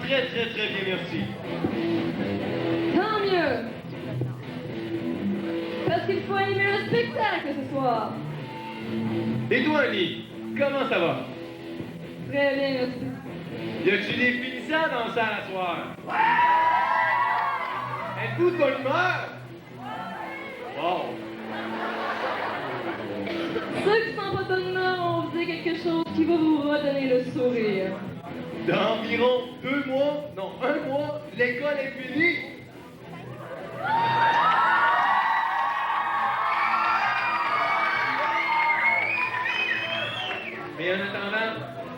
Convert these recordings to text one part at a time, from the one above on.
très bien, merci. Tant mieux. Parce qu'il faut animer le spectacle ce soir. Et toi, Annie, comment ça va? Très bien, merci. Y a-tu des finissants dans la salle à soir? Êtes-vous de bonne humeur? Wow! Ceux qui sont pas de bonne humeur, on vous dit quelque chose qui va vous redonner le sourire. Dans environ 2 mois, non, 1 mois, l'école est finie. Mais en attendant,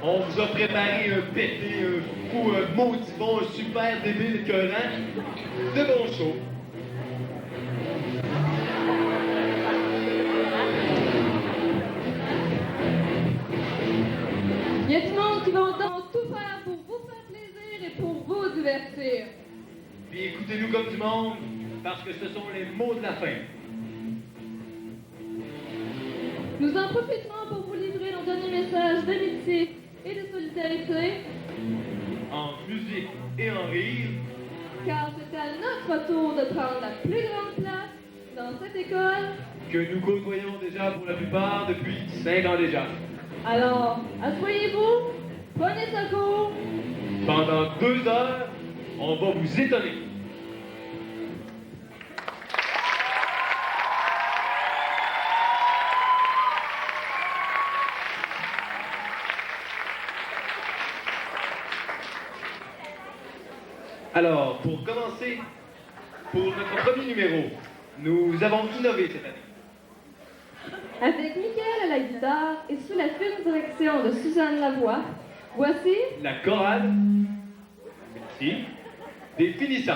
on vous a préparé un pété, un fou, un maudit bon, un super débile écœurant, de bon show. Il y a du monde qui vont donc tout faire pour vous faire plaisir et pour vous divertir. Puis écoutez-nous comme du monde, parce que ce sont les mots de la fin. Nous en profiterons pour vous livrer nos derniers messages d'amitié et de solidarité, En musique et en rire, car c'est à notre tour de prendre la plus grande place dans cette école. que nous côtoyons déjà pour la plupart depuis 5 ans déjà. Alors, asseyez-vous, prenez ce cours. Pendant 2 heures, on va vous étonner. Alors, pour commencer, pour notre premier numéro, nous avons innové cette année. Avec Mickaël à la guitare et sous la fine direction de Suzanne Lavoie, voici La chorale, merci, des finissants.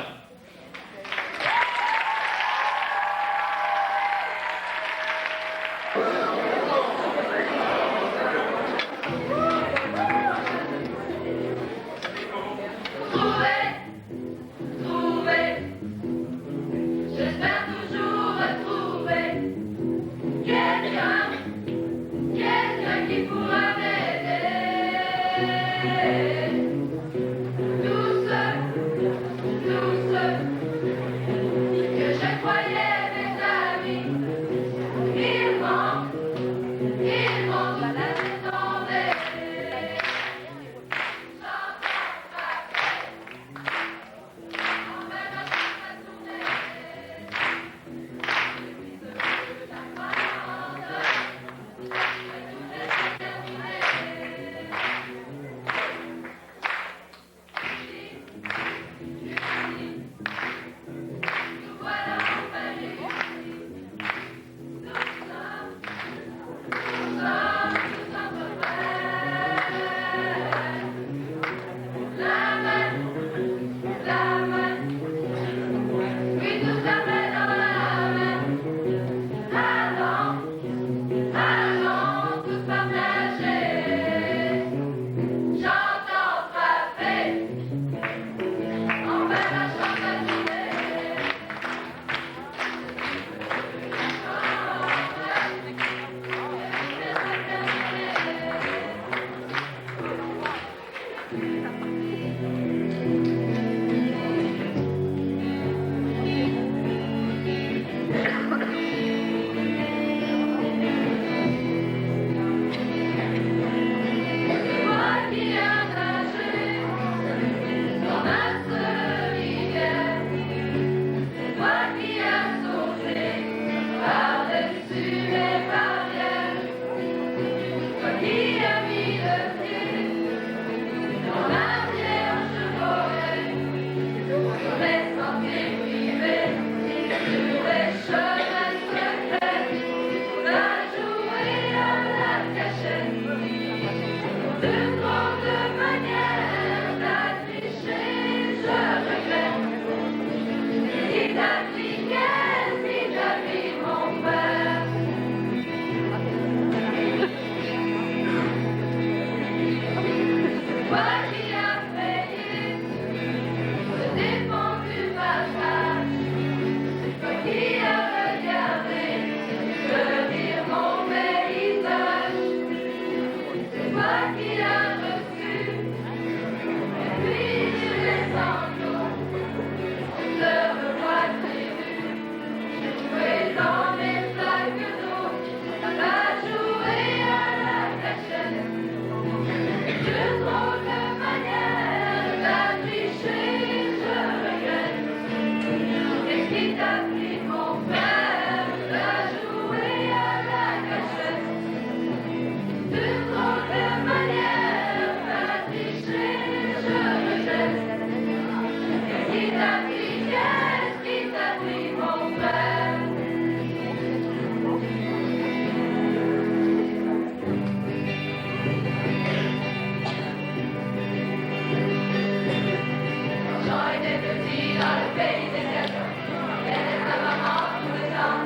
J'espère toujours retrouver quelqu'un qui pourra m'aider. Douce, douce, dans le pays des gâteaux. Elle est ta maman tout le temps.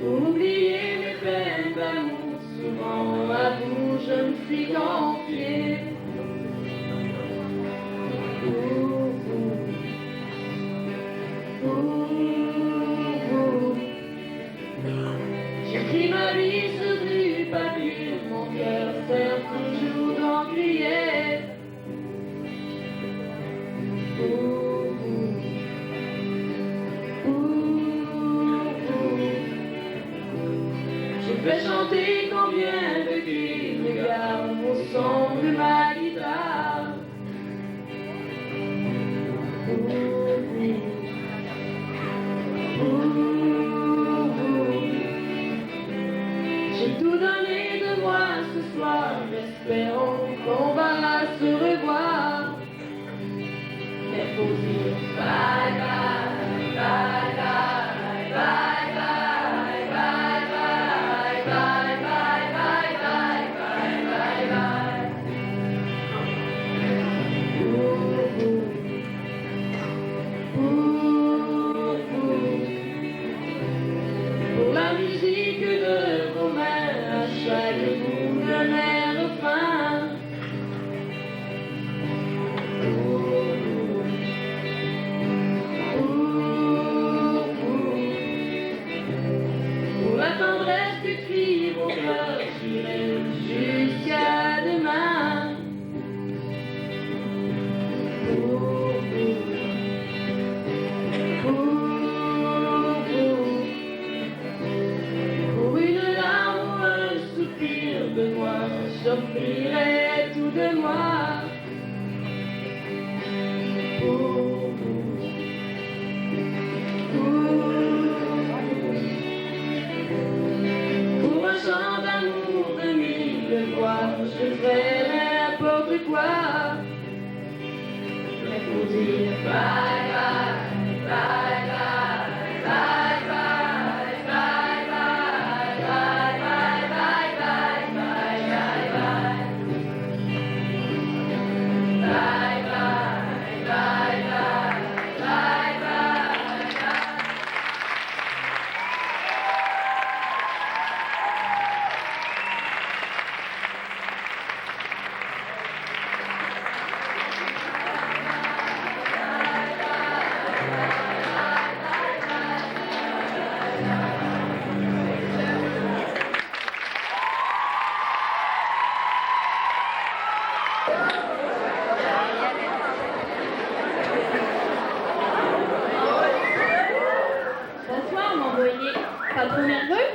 Oubliez mes peines d'amour, souvent à vous je me suis confiée. J'écris ma vie sur du papier, mon cœur sert toujours d'encrier. Je vais chanter combien de qui regarde au son de ma guitare. J'ai tout donné de moi ce soir, espérons qu'on va se revoir. Mais faut dire bye bye, bye bye, bye bye, bye bye, bye bye, bye bye, bye bye, bye. Pour la musique de vos mains, à chaque bout de mes refrains. Pour la tendresse que crie vos cœurs, j'irai jusqu'à demain. Pour une larme ou un soupir de moi, j'offrirai tout de moi. Pour un chant d'amour de mille voix, je ferai n'importe quoi. Mais pour dire bye bye, bye bye, bye bye, bye bye, Bonsoir, mon voyer. Pas trop nerveux?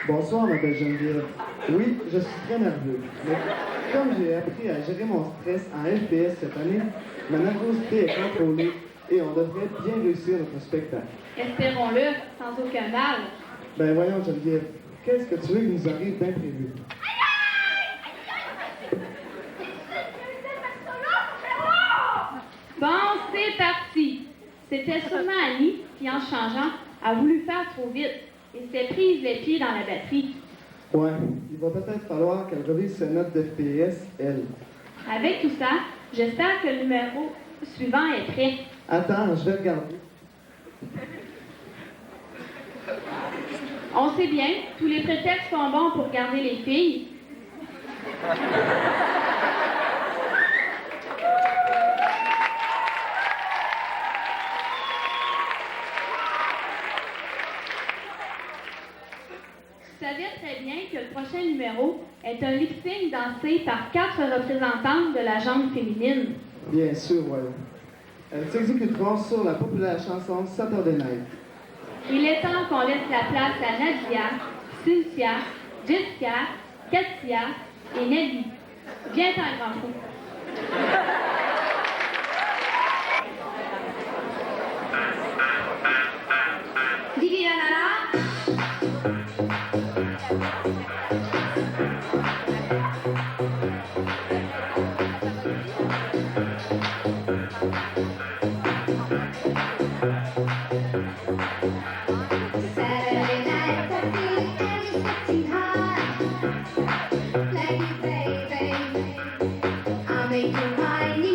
Bonsoir, ma belle Geneviève. Oui, je suis très nerveux. Mais comme j'ai appris à gérer mon stress en FPS cette année, ma nervosité est contrôlée et on devrait bien réussir notre spectacle. Espérons-le, sans aucun mal. Ben voyons, Geneviève, qu'est-ce que tu veux qu'il nous arrive d'imprévu? Bon, c'est parti. C'était sûrement Annie qui, en changeant, a voulu faire trop vite et s'est prise les pieds dans la batterie. Ouais, il va peut-être falloir qu'elle revise ses notes d'FPS, elle. Avec tout ça, j'espère que le numéro suivant est prêt. Attends, je vais regarder. On sait bien, tous les prétextes sont bons pour garder les filles. Tu savais très bien que le prochain numéro est un lip-sync dansé par 4 représentantes de la gente féminine. Bien sûr, voyons. Elles s'exécuteront sur la populaire chanson Saturday Night. Il est temps qu'on laisse la place à Nadia, Cynthia, Jessica, Katia et Nelly. Viens-t'en, grand fou. Didi la la la. Saturday night, I feel anything hot. Like you, baby. I'll make you mine.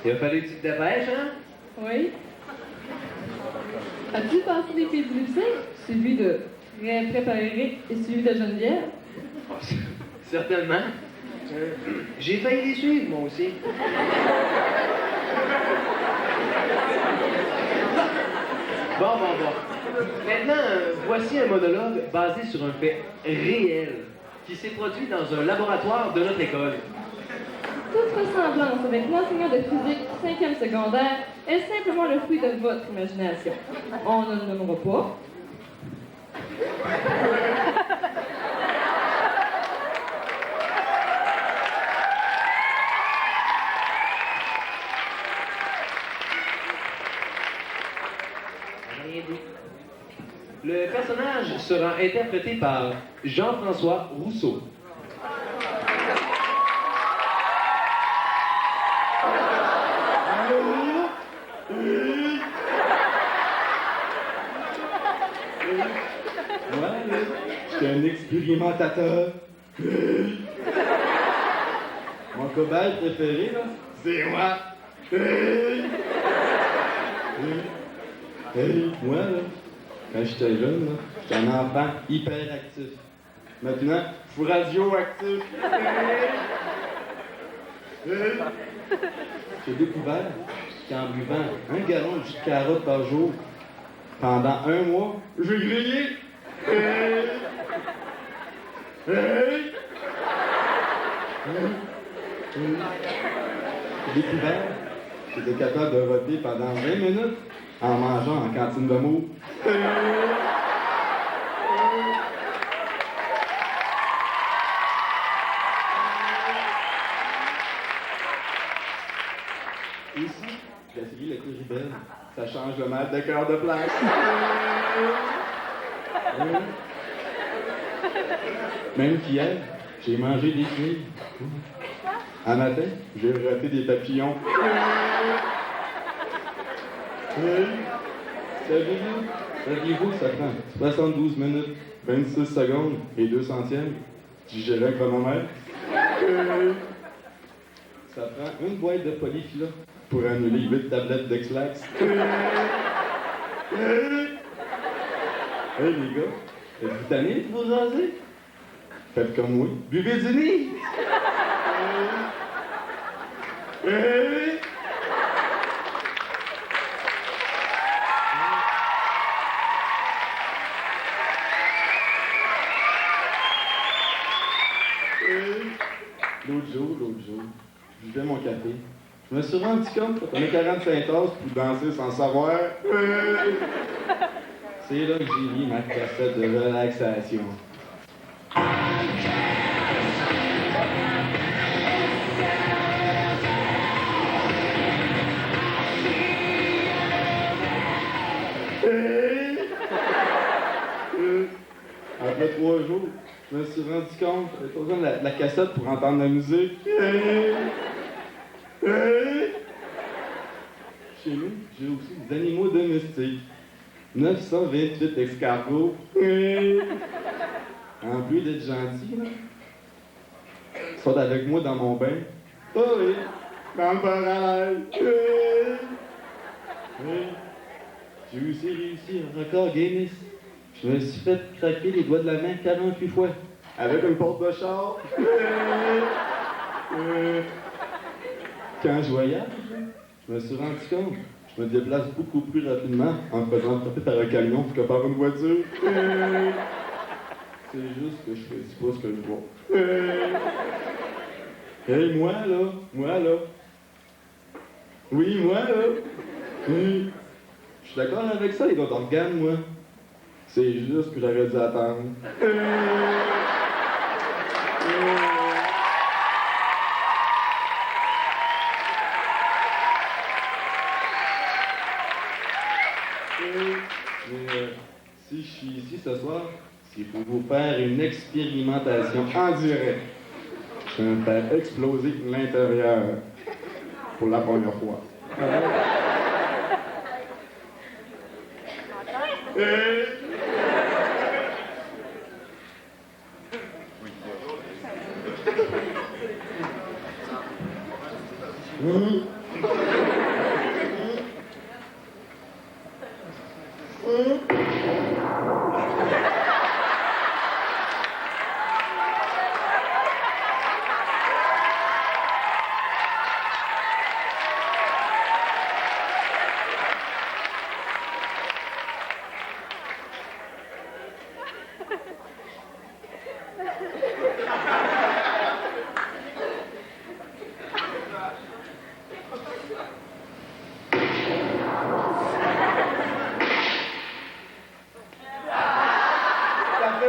Il a fallu que tu te dépêches, hein? Oui. As-tu passé les pieds du lycée, suivi de très préparé et suivi de Geneviève? Oh, certainement. J'ai failli les suivre, moi aussi. Bon. Maintenant, voici un monologue basé sur un fait réel qui s'est produit dans un laboratoire de notre école. Toute ressemblance avec l'enseignant de physique 5e secondaire est simplement le fruit de votre imagination. On ne le nommera pas. Rien dit. Le personnage sera interprété par Jean-François Rousseau. Moi, là, j'étais un expérimentateur. Mon cobaye préféré, là, c'est moi. Moi, là, quand j'étais jeune, là, j'étais un enfant hyperactif. Maintenant, je suis radioactif. J'ai découvert qu'en buvant 1 gallon de jus de carotte par jour, pendant 1 mois, j'ai grillé. J'ai découvert que j'étais capable de roter pendant 20 minutes en mangeant en cantine de mots. Ici, j'ai essayé le Curibel. Ça change le mal de cœur de place. Même qu'hier, j'ai mangé des fruits. Un matin, j'ai raté des papillons. Saviez-vous, ça prend 72 minutes, 26 secondes et 2 centièmes digérer un chronomètre? Ça prend une boîte de polyfila pour annuler 8 tablettes d'Exlax. Hey les gars, êtes-vous tannés de vous jaser? Faites comme moi, buvez du nez! L'autre jour, je buvais mon café. Je me suis rendu compte qu'on a 45 tasses pour danser sans savoir. C'est là que j'ai mis ma cassette de relaxation. Après 3 jours, je me suis rendu compte que j'avais pas besoin de la cassette pour entendre la musique. Chez nous, j'ai aussi des animaux domestiques. 928 escargots. En plus d'être gentils, là, ils sont avec moi dans mon bain. Oh oui, dans le parallèle. J'ai aussi réussi un record Guinness. Je me suis fait craquer les doigts de la main 48 fois. Avec une porte de char. Quand je voyage, je me suis rendu compte que je me déplace beaucoup plus rapidement en me faisant frapper par un camion que par une voiture. C'est juste que je fais pas ce que je vois. Hey, moi là. Oui, moi là. Je suis d'accord avec ça, les autres organes, moi. C'est juste que j'aurais dû attendre. Si je suis ici ce soir, c'est pour vous faire une expérimentation en direct. Je vais me faire exploser l'intérieur pour la première fois.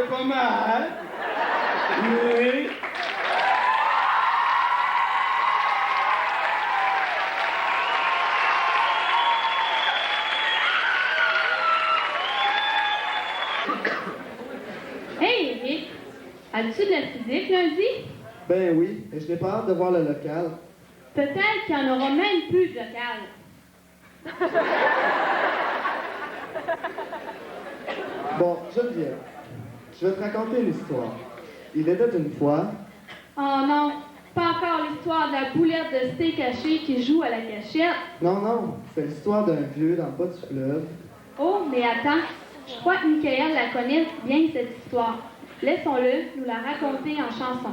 fait pas mal. Oui. Hey, Eric, as-tu de la physique lundi? Ben oui, et je n'ai pas hâte de voir le local. Peut-être qu'il n'y en aura même plus de local. Bon, Geneviève, je vais te raconter l'histoire. Il était une fois... Oh non, pas encore l'histoire de la boulette de steak haché qui joue à la cachette. Non, non, c'est l'histoire d'un vieux dans le bas du fleuve. Oh, mais attends, je crois que Michael la connaît bien cette histoire. Laissons-le nous la raconter en chanson.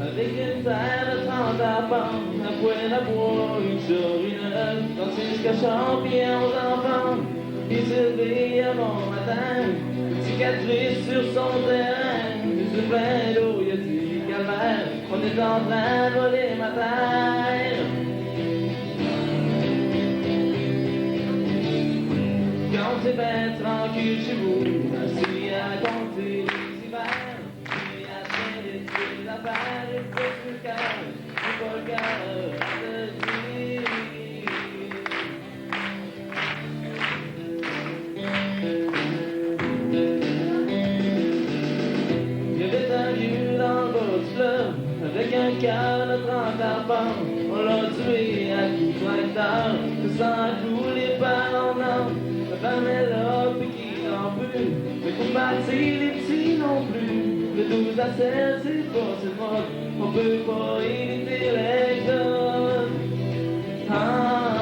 Avec une terre de 30 arbres, un poêle à bois, une chorineuse, Francisque Champion aux enfants, puis Sylvie à bon matin, une cicatrice sur son terrain, puis sur plein d'eau, y'a du calvaire, on est en train de voler ma terre. Quand c'est bien tranquille chez vous, assis à compter les hivers, puis à traîner des affaires, et puis le cœur, j'ai pas le cœur à te dire. Il y avait un vieux dans le bas du fleuve, avec un cœur de 30 arpents, on l'a tué à coups de tracteur, sans couler par en or. La femme est là, puis qui n'en peut, mais pour bâtir les petits non plus. Le 12 à 16, c'est pas c'est mode, on peut pas éviter l'exode. Quand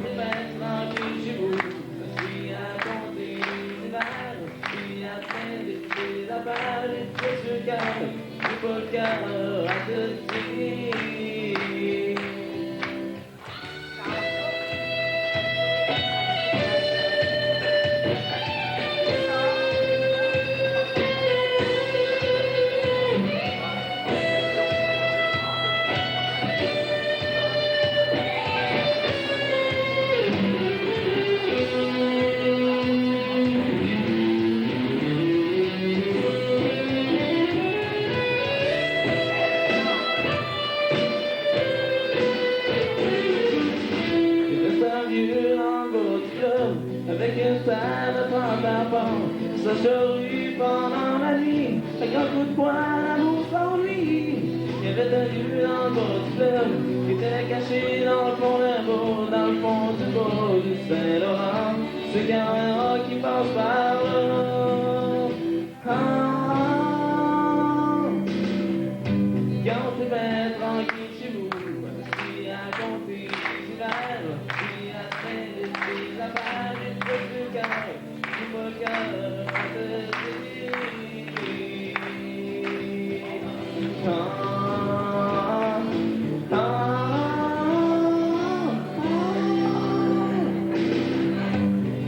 c'est bien tranquille chez vous, je suis à compter les hivers, puis à traîner des affaires, et puis sur le cœur, j'ai pas le cœur à te dire. Avec une terre de 30 arpents, ça charrue pendant la nuit, avec un coup de poing à l'amour sans lui. Il y avait un lieu dans le bas du fleuve, qui était caché dans le fond d'un beau, dans le fond du beau du Saint-Laurent. C'est qu'il y en a qui passe par là. Quand c'est bien tranquille chez vous, assis à compter les hivers, puis à traîner des affaires, et puis le cœur, j'ai pas le cœur à te dire.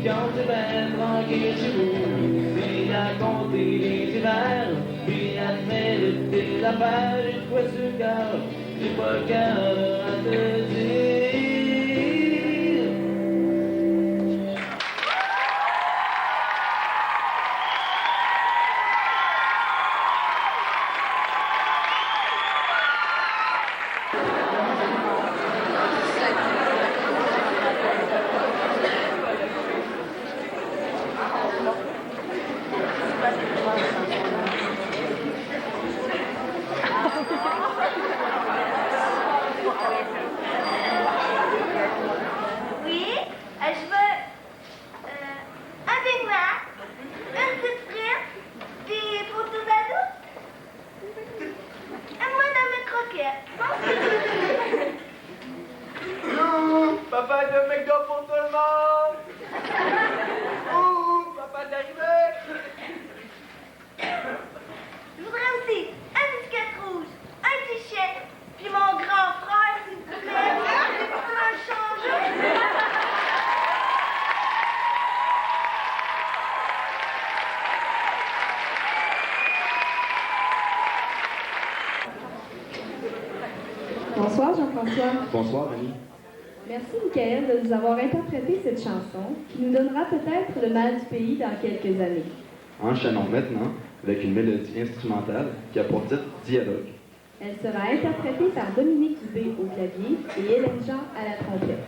Quand c'est bien tranquille chez vous, puis à compter les hivers, puis à traîner des affaires, et puis sur le cœur, j'ai pas le cœur à te dire. Bonsoir Jean-François. Bonsoir, Annie. Merci Michael de nous avoir interprété cette chanson qui nous donnera peut-être le mal du pays dans quelques années. Enchaînons maintenant avec une mélodie instrumentale qui a pour titre Dialogue. Elle sera interprétée par Dominique Dubé au clavier et Hélène Jean à la trompette.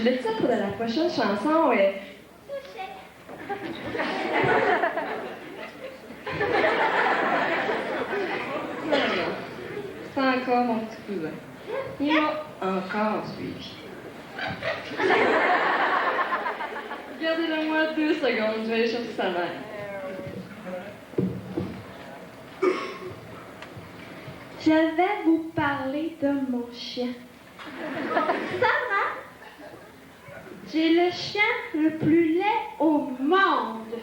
Le titre de la prochaine chanson est C'est encore mon petit cousin. Il m'a encore suivi. Gardez-le-moi 2 secondes, je vais aller chercher sa mère. Je vais vous parler de mon chien. Sarah, j'ai le chien le plus laid au monde.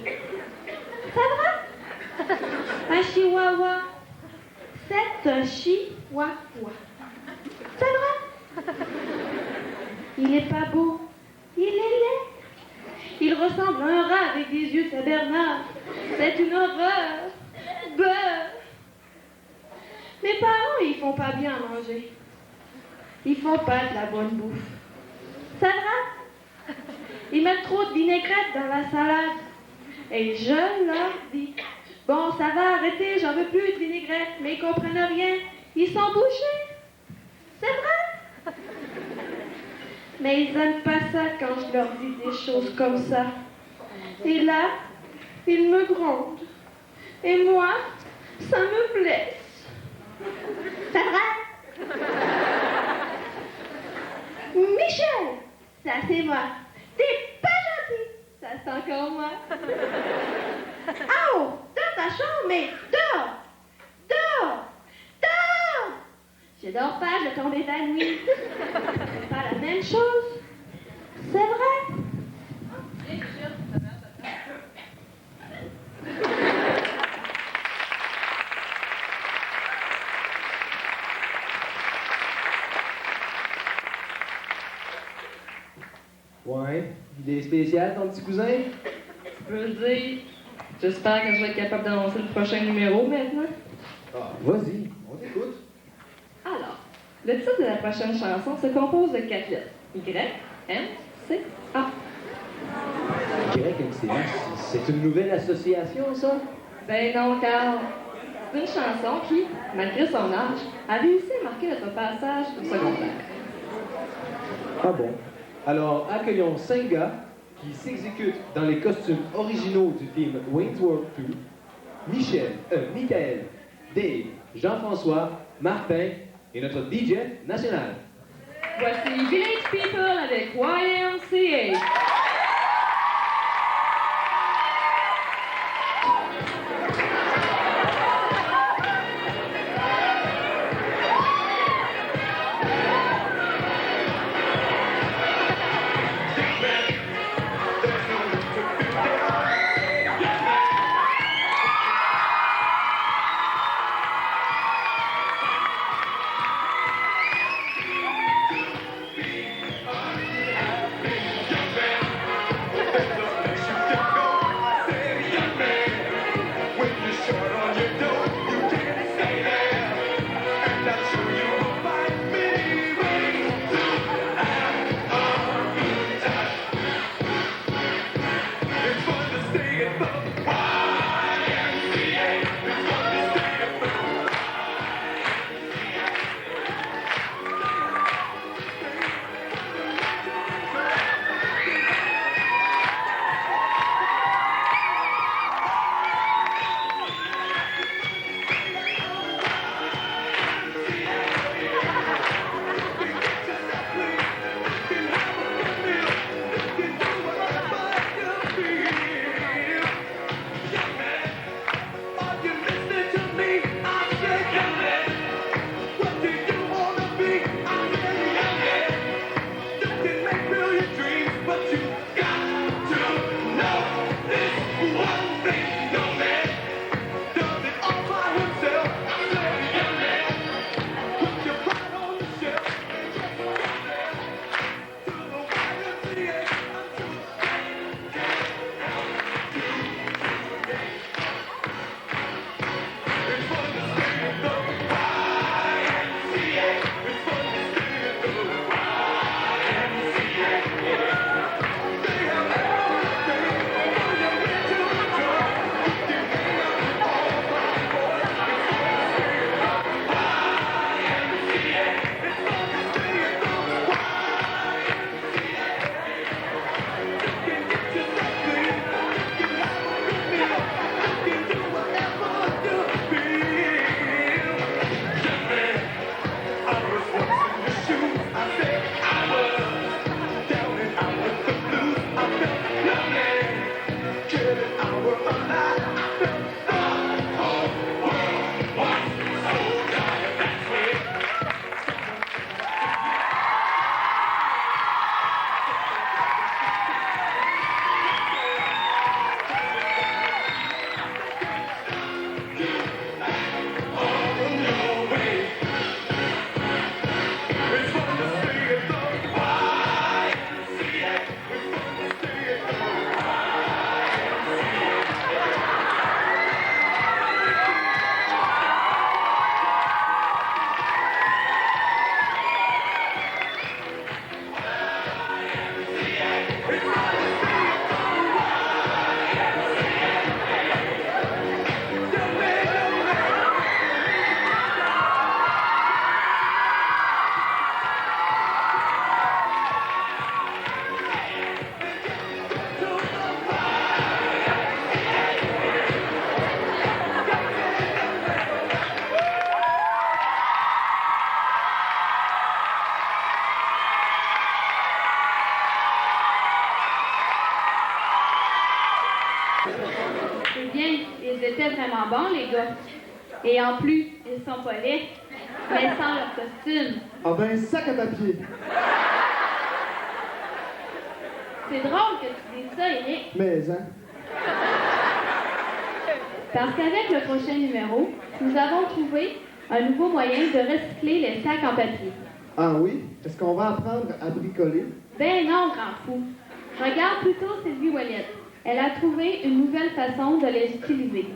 Sarah, un chihuahua. C'est un chihuahua. Sarah, il est pas beau, il est laid. Il ressemble à un rat avec des yeux Saint-Bernard. C'est une horreur. Beurre. Mes parents, ils font pas bien à manger. Ils font pas de la bonne bouffe. Ça va? Ils mettent trop de vinaigrette dans la salade. Et je leur dis, bon, ça va, arrêtez, j'en veux plus de vinaigrette. Mais ils comprennent rien. Ils sont bouchés. C'est vrai? Mais ils aiment pas ça quand je leur dis des choses comme ça. Et là, ils me grondent. Et moi, ça me blesse. C'est vrai? Michel, ça c'est moi. T'es pas gentil. Ça c'est encore moi. Oh, dans ta chambre, mais dors. Dors. Dors. Je dors pas, je tombe évanouie. C'est pas la même chose. C'est vrai? Ouais, idée spéciale, ton petit cousin? Je veux dire, j'espère que je vais être capable d'annoncer le prochain numéro maintenant. Ah, vas-y, on t'écoute. Alors, le titre de la prochaine chanson se compose de 4 lettres. Y, M, C, A. YMCA, c'est une nouvelle association, ça? Ben non, Carl. C'est une chanson qui, malgré son âge, a réussi à marquer notre passage au secondaire. Ah bon? Alors, accueillons 5 gars qui s'exécutent dans les costumes originaux du film Wayne's World 2. Michael, Dave, Jean-François, Martin et notre DJ national. Voici Village People avec YMCA. Eh bien, ils étaient vraiment bons, les gars. Et en plus, ils sont pas laids, mais sans leur costume. Ah ben, sac à papier. C'est drôle que tu dises ça, Eric, Mais, hein? parce qu'avec le prochain numéro, nous avons trouvé un nouveau moyen de recycler les sacs en papier. Ah oui? Est-ce qu'on va apprendre à bricoler? Ben non, grand fou. Regarde plutôt Sylvie Ouellette. Elle a trouvé une nouvelle façon de les utiliser.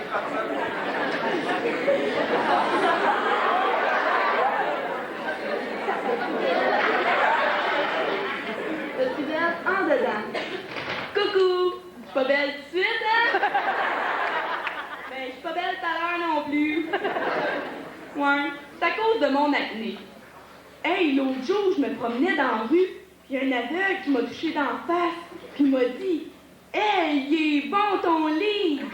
Je suis belle en dedans. Coucou! Je suis pas belle tout de suite, hein? Ben, je suis pas belle tout à l'heure non plus. Ouais, c'est à cause de mon acné. Hey, l'autre jour, je me promenais dans la rue, puis un aveugle qui m'a touché dans la face, puis il m'a dit « Hey, il est bon ton livre! »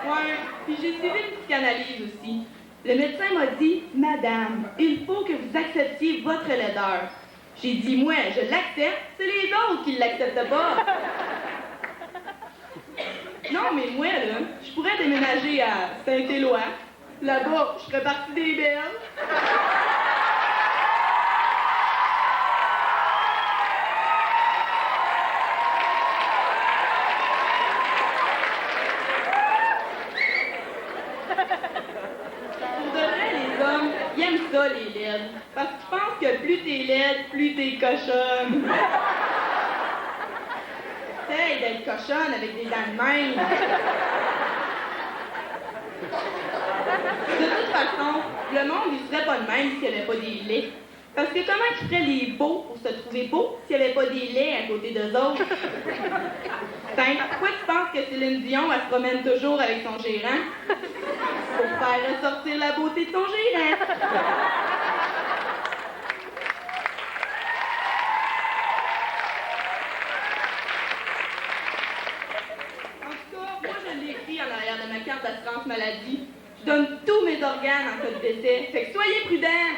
Ouais, puis j'ai suivi une psychanalyse aussi. Le médecin m'a dit « Madame, il faut que vous acceptiez votre laideur. » J'ai dit « Moi, je l'accepte, c'est les autres qui ne l'acceptent pas. » Non, mais moi, là, je pourrais déménager à Saint-Éloi. Là-bas, je ferais partie des belles. Pour de vrai, les hommes, ils aiment ça, les laides. Parce qu'ils pensent que plus t'es laide, plus t'es cochonne. Essaye d'être cochonne avec des dents de même. De toute façon, le monde, il serait pas de même s'il n'y avait pas des laits. Parce que comment ils feraient les beaux pour se trouver beaux s'il n'y avait pas des laits à côté d'eux autres? Tiens, pourquoi tu penses que Céline Dion, elle se promène toujours avec son gérant? Pour faire ressortir la beauté de son gérant. En tout cas, moi, je l'ai écrit en arrière de ma carte d'assurance maladie. Je donne tous mes organes en cas de décès. Fait que soyez prudents!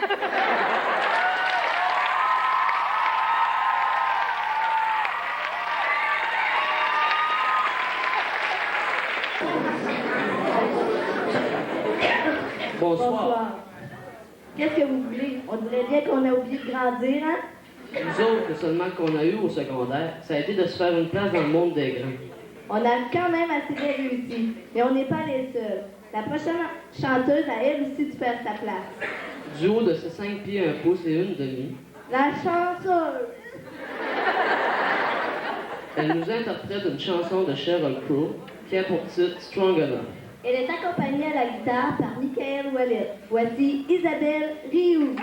Bonsoir. Qu'est-ce que vous voulez? On dirait bien qu'on a oublié de grandir, hein? Nous autres, le seulement qu'on a eu au secondaire, ça a été de se faire une place dans le monde des grands. On a quand même assez bien réussi, mais on n'est pas les seuls. La prochaine chanteuse a elle aussi dû faire sa place. Du haut de ses 5 pieds, 1 pouce et une demi, La chanteuse! elle nous interprète une chanson de Sheryl Crow qui a pour titre Strong Enough. Elle est accompagnée à la guitare par Michael Wallet. Voici Isabelle Rioux.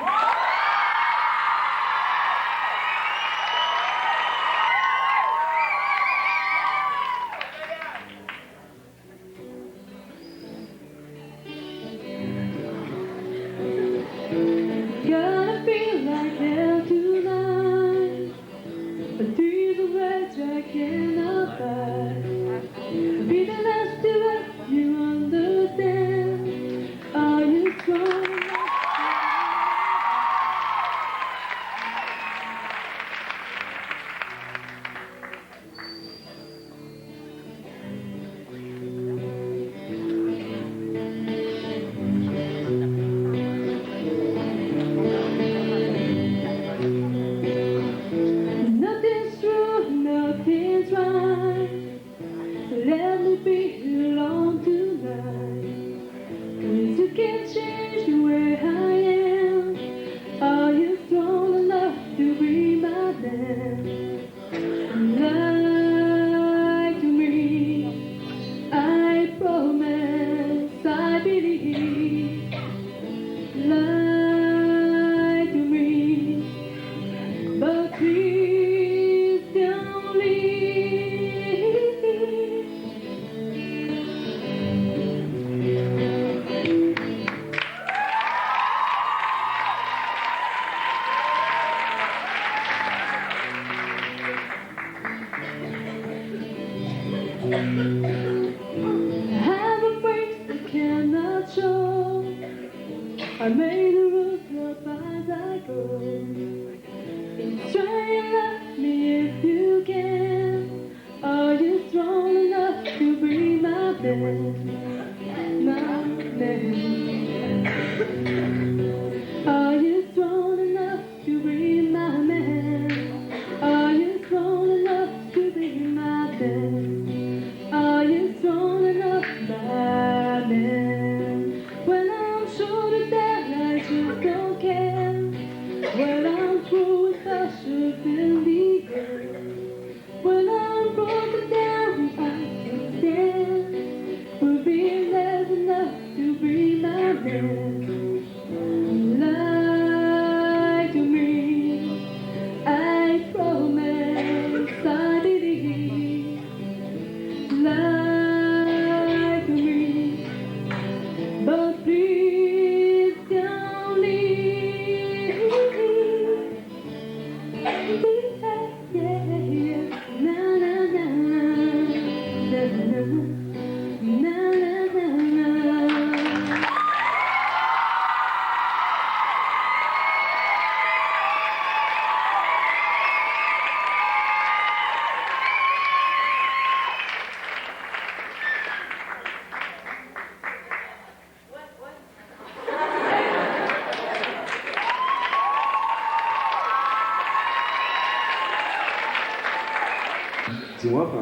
Gonna feel like hell tonight, but these are words I cannot find. Be the last to us, you understand. Are you strong enough? Nothing's true, nothing's right. So let me be alone tonight. 'Cause you can't change the way I am. Are you strong enough to be my man? Like to me, I promise, I believe. Like to me, but please don't leave. I have a face that cannot show. I made the rules up as I go. Try and love me if you can. Are you strong enough to be my man? My man. Are you strong enough to be my man? Are you strong enough to be my man? Are you strong enough, my man? When I'm sure that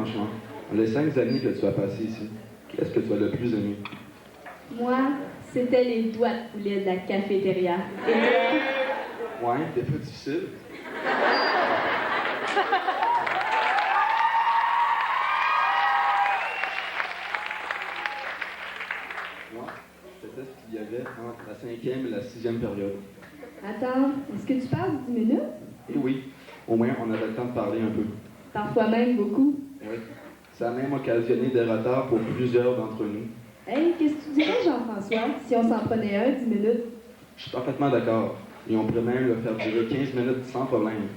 franchement, les 5 années que tu as passées ici, qu'est-ce que tu as le plus aimé? Moi, c'était les doigts de poulet de la cafétéria. Et toi? Ouais, t'es pas difficile. Moi, c'était ce qu'il y avait entre la 5e et la 6e période. Attends, est-ce que tu parles d'10 minutes? Et oui, au moins on avait le temps de parler un peu. Parfois même beaucoup. Oui, ça a même occasionné des retards pour plusieurs d'entre nous. Hey, qu'est-ce que tu dirais, Jean-François, si on s'en prenait un 10 minutes? Je suis parfaitement d'accord. Et on pourrait même le faire durer 15 minutes sans problème.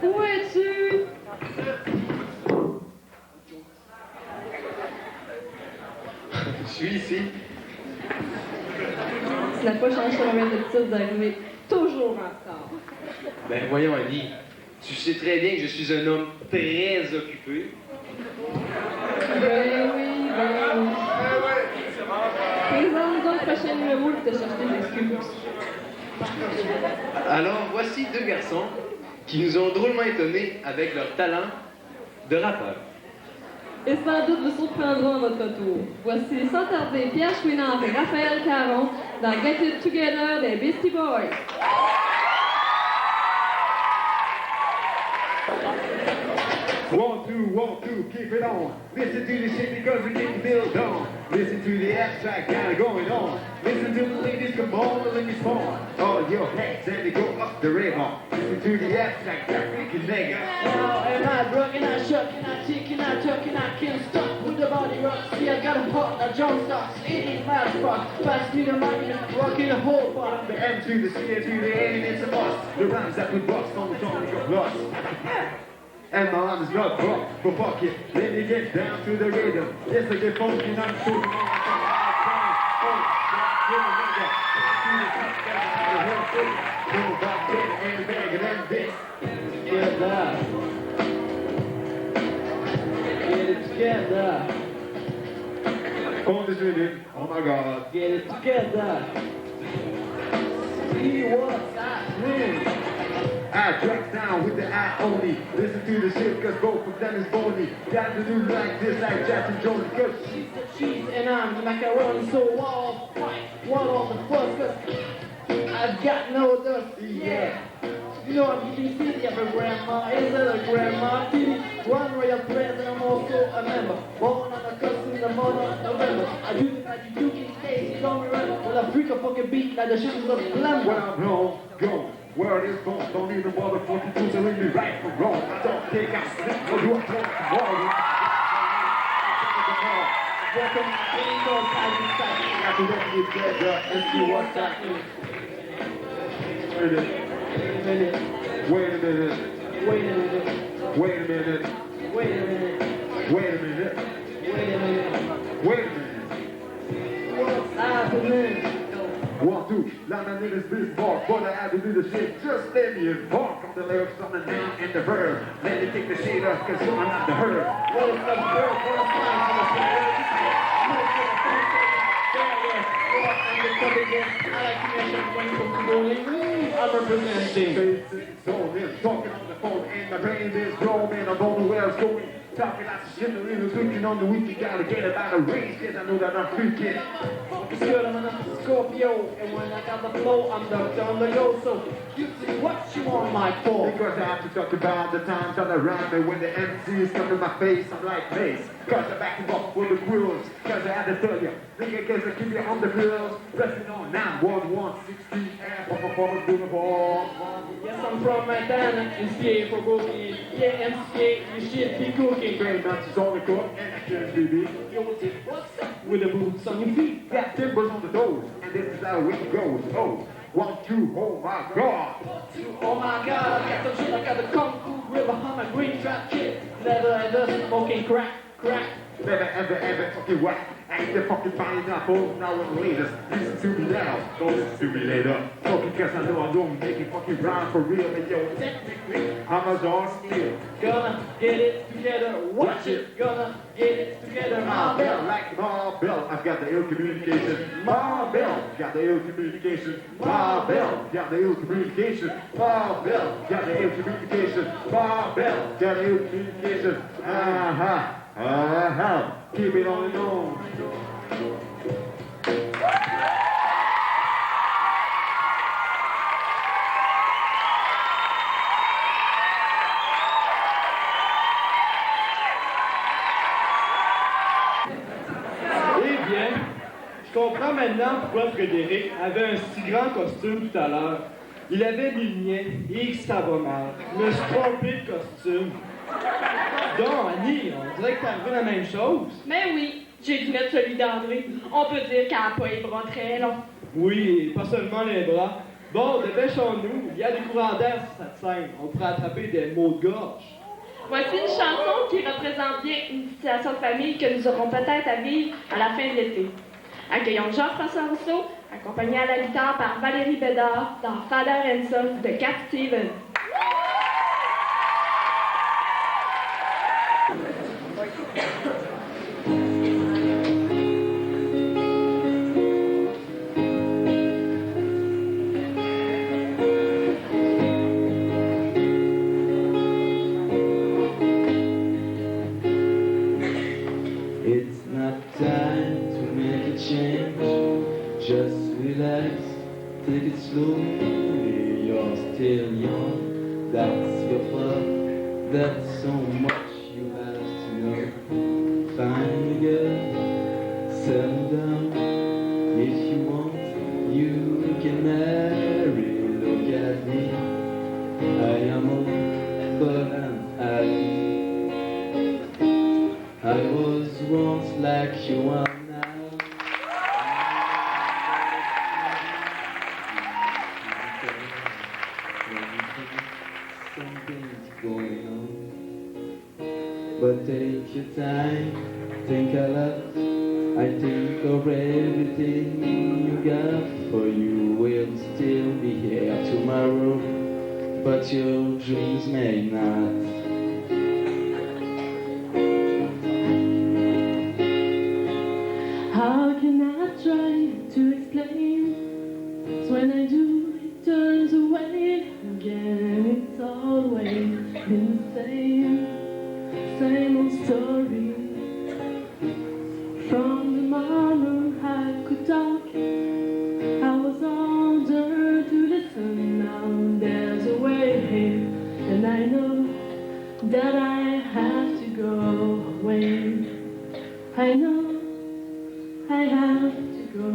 Où es-tu? Je suis ici. Tu n'as pas changé ton habitude d'arriver toujours en retard. Ben voyons, Annie. Tu sais très bien que je suis un homme très occupé. Ben oui, ben oui. Présente-nous le prochain numéro et te chercher des excuses. Alors, voici deux garçons qui nous ont drôlement étonnés avec leur talent de rappeur. Et sans doute vous surprendront à votre tour. Voici sans tarder Pierre Chouinard et Raphaël Caron dans Get It Together des Beastie Boys. 1, 2, 1, 2, keep it on. Listen to the shit because we get the build on. Listen to the abstract kind of going on. Listen to the ladies come on and let me spawn. All your heads and they go up the river. Listen to the abstract that we can make it. Now am I drunk and I shook and I tick and I tuck and I can't stop with the body rock. See I got a pot, I jump stocks, eating my spot. Pass me the mic and rocking the whole pot. The M to the C and to the N and it's a must. The rhymes that we bust on the song got lost. And my arms not broke, but fuck it, let me get down to the rhythm. Yes, I get funky and I'm shooting on Get it together. On this rhythm, oh my god. Get it together. See what's happening. I drop down with the eye only. Listen to the shit, cause both of them is bony. Got to do like this, like Jackson Jones, cause She's the cheese and I'm the macaroni, so wall fight, wall on the fuss, cause I've got no dust, yeah. You know I'm keeping city of a grandma, is it a grandma? One royal president, I'm also a member. Born on the cusp in the month of November. I do this like you do in days, you don't remember. When I freak a fucking beat like the shooters of Lambo. when I'm wrong, go. Where it is gone, don't even bother fucking to tell me right from wrong. I don't take a step, or do I talk tomorrow? Welcome to Indoor Private Site. Got to let me get there and see what's happening. Wait a minute. Wait a minute. Wait a minute. Wait a minute. Wait a minute. Wait a minute. Wait a minute. Wait a minute. What's happening? 1, 2, la minute is this bar, but I had to do the shit. Just let me embark on the lyrics on the noun and the verb. Let me take the shit off, cause I'm not the herb. What is the bird? What is mine? What is the bird? I like to mention when you come to bowling. I'm representing. Facing, zoning, talking on the phone, and my brain is roaming. I don't know where it's going. Talking lots of shit, really thinking on the week, you gotta get about the race, cause I know that I'm freaking. It's good, I'm a Scorpio, and when I got the flow, I'm ducked on the go. So, you see what you want my for? Because I have to talk about the times that I rhyme, and when the MCs come to my face, I'm like this. Cause I back them up with the grills, cause I had to tell you, nigga, cause I keep you on the grills. Pressing on 91160 and performance boulevard. Yes, I'm from Montana, MCA for booking. Yeah, MCA, you should be cooking. Very much is on the court, and I can't baby. Yo, what's up with the boots on your feet? Got timbers on the doors, and this is how it goes. Oh, 1, 2, oh my god. Oh my god, I got some shit, I got the Kung Fu Grip behind my green trap kid. Never ever smoking crack. Never ever fucking whack. I ain't the fucking pineapple, now and later. Listen to me now, don't listen to me later. Fucking cause I know I don't make it fucking rhyme for real. And yo, technically, I'm a dog still. Gonna get it together, watch it. Gonna get it together, Marvel, like Marvel, I've got the ill communication. Marvel, got the ill communication. Marvel, got the ill communication. Marvel, got the ill communication. Marvel, got the ill communication. Keep it on and on. Eh bien, je comprends maintenant pourquoi Frédéric avait un si grand costume tout à l'heure. Il avait mis le mien et ça va mal. Je me suis trompé de costume. Donc, Annie, on dirait que t'es arrivé la même chose. Mais oui, j'ai dû mettre celui d'André. On peut dire qu'elle n'a pas les bras très longs. Oui, et pas seulement les bras. Bon, dépêchons-nous. Il y a des courants d'air sur cette scène. On pourrait attraper des maux de gorge. Voici une chanson qui représente bien une situation de famille que nous aurons peut-être à vivre à la fin de l'été. Accueillons Jean-François Rousseau, accompagné à la guitare par Valérie Bédard dans Father and Son de Cat Stevens. It's not time to make a change. Just relax, take it slowly. You're still young, that's your fault. That's so much you have to know. Find a girl, settle down. If you want, you can marry. Look at me, I am old, but I'm happy. I was once like you are now. Something's going on. But take your time, think a lot. I think of everything you got. For you will still be here tomorrow, but your dreams may not. How can I try to explain? 'Cause when I do, it turns away again. It's always been the same old story. From the moment I could talk, I was older to listen. Now there's a way, and I know that I have to go away. I know I have to go.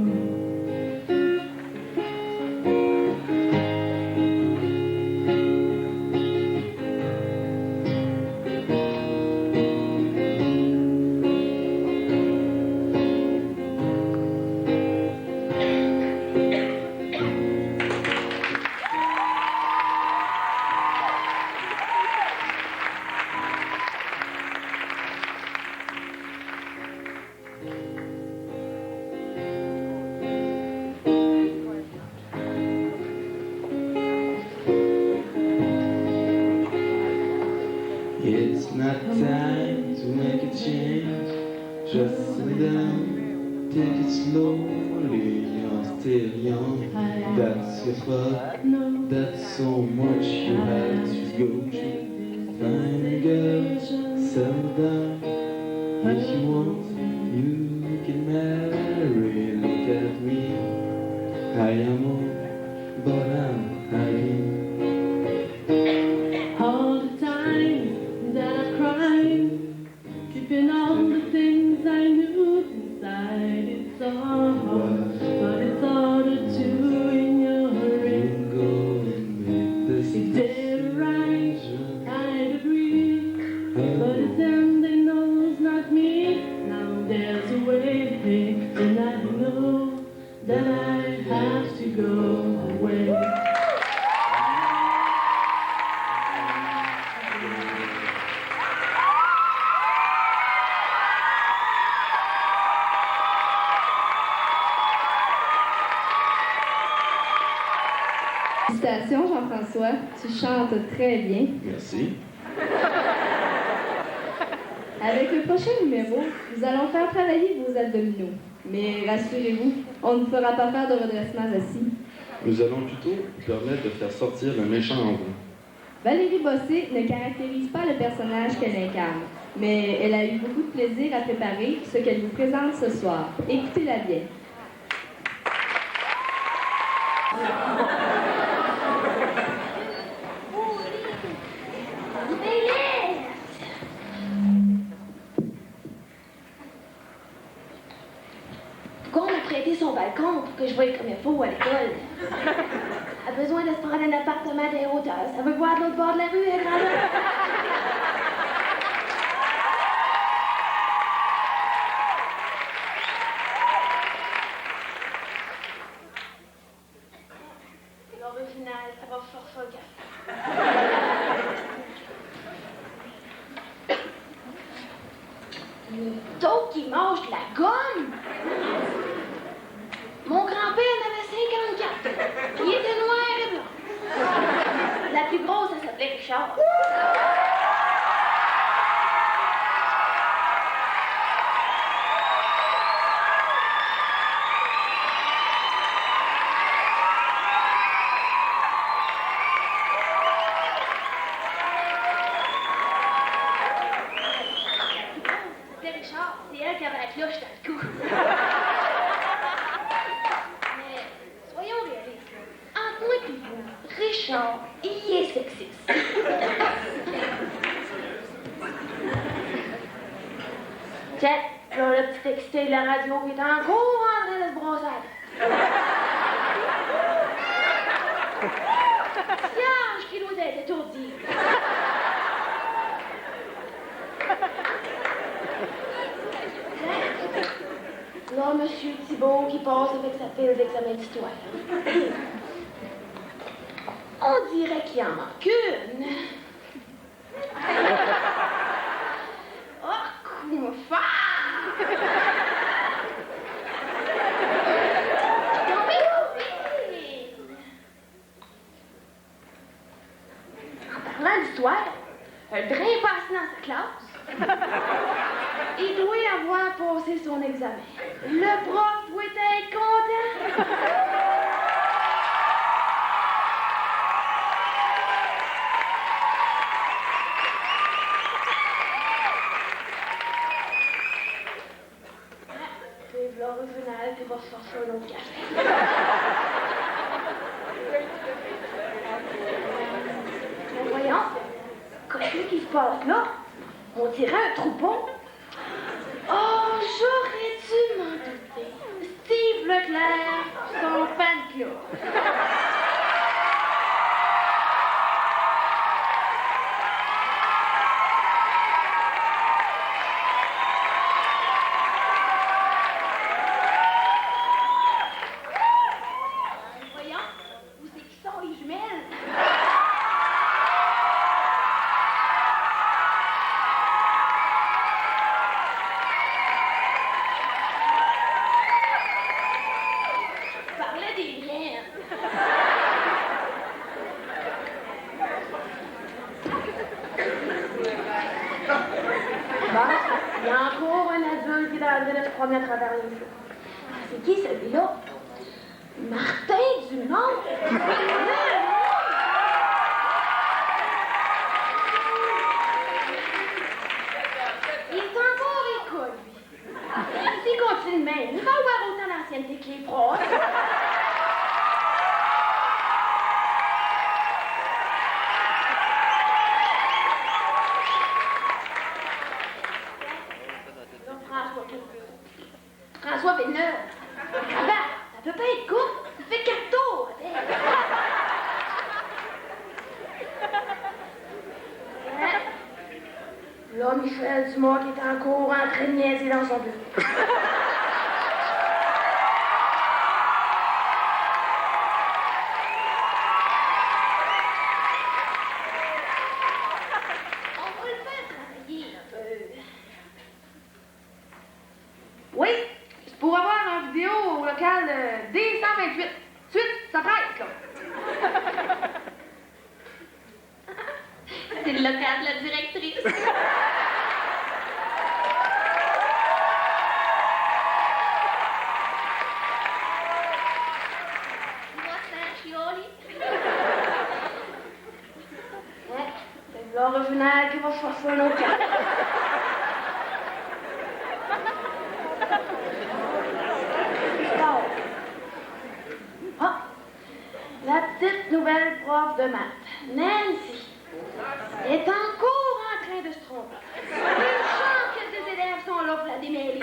It's not time to make a change. Just sit down, take it slowly. You're still young, that's your fault. That's so much you have to go through. Find a girl, settle down. If you want, you can marry. Look at me, I am old, but I'm happy. All the time that I cried, keeping all the things I knew inside. It's so hard, but it's harder to ignore it. Go and make this It's dead right, I agree, but it's them they know's not me. Now there's a way, and I know that I have to go away. Félicitations, Jean-François. Tu chantes très bien. Merci. Avec le prochain numéro, nous allons faire travailler vos abdominaux. Mais rassurez-vous, on ne fera pas faire de redressement assis. Nous allons plutôt permettre de faire sortir le méchant en vous. Valérie Bossé ne caractérise pas le personnage qu'elle incarne, mais elle a eu beaucoup de plaisir à préparer ce qu'elle vous présente ce soir. Écoutez-la bien. Pourquoi on m'a prêté son balcon pour que je voie comme il faut à l'école? Elle a besoin de se prendre un appartement des hauteurs. Ça veut voir de l'autre bord de la rue, hein, grandeur? L'original, ça va fort D'autres qui mangent de la gomme. Mon grand-père en avait 54. Il était noir et blanc. La plus grosse, elle s'appelait Richard. C'était Richard, c'est elle qui avait la cloche dans le cou. Mais soyons réalistes. Entre moi et vous, Richard, il est sexiste. Tiens, là, le petit excité de la radio qui est encore en train de se brosser. Siage qui nous aide étourdi. Là, M. Thibault qui passe avec sa file d'examen d'histoire. On dirait qu'il en manque une. Oh, comment faire? Non, mais oui! En parlant d'histoire, un drain passe dans sa classe. Il doit avoir passé son examen. Le prof doit être content. C'est l'original qui va se faire un autre café. Mais voyons, qu'est-ce qui se passe là? On dirait un troupeau. Oh, j'aurais dû m'en douter. Steve Leclerc, son fan club. Voyons, où c'est qu'ils sont les jumelles? Parlais des miennes. Bon, il y a encore un adulte qui est en train de se promener à travers les flots. C'est qui celui-là? Martin Dumont. passer de même. Il va avoir autant d'ancienneté que les proches. Là, François Villeneuve. Ah ben, ça peut pas être court. Il fait 4 tours. Là, Michel Dumas qui est en cours en train de niaiser dans son bureau. On va le faire travailler un peu. Oui, c'est pour avoir une vidéo au local D128. Suite, ça prête, là. C'est le local de la directrice. Moi, c'est un chioli. Ouais, c'est l'original qui va chercher un autre cas. Ah, la petite nouvelle prof de maths, Nancy, est en cours en train de se tromper. Une chance que ses élèves sont là pour la démêler.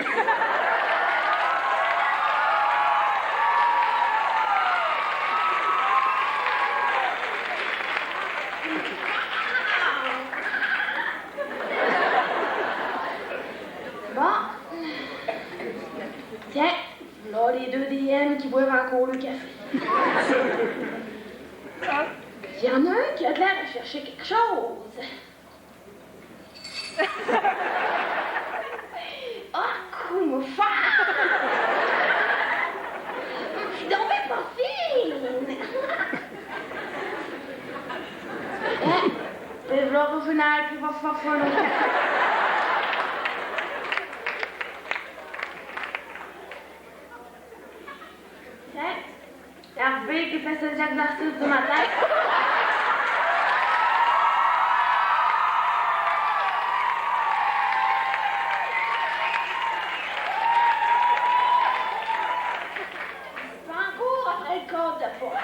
Bon. Tiens, là les deux DM qui boivent encore le café. Il y en a un qui a l'air de chercher quelque chose. Ah, Koumoufa! C'est donc bien pas fine! C'est l'original qui va faire ça, là. Tiens, Hervé qui fait ses exercices du matin. C'est en cours après le code de poids.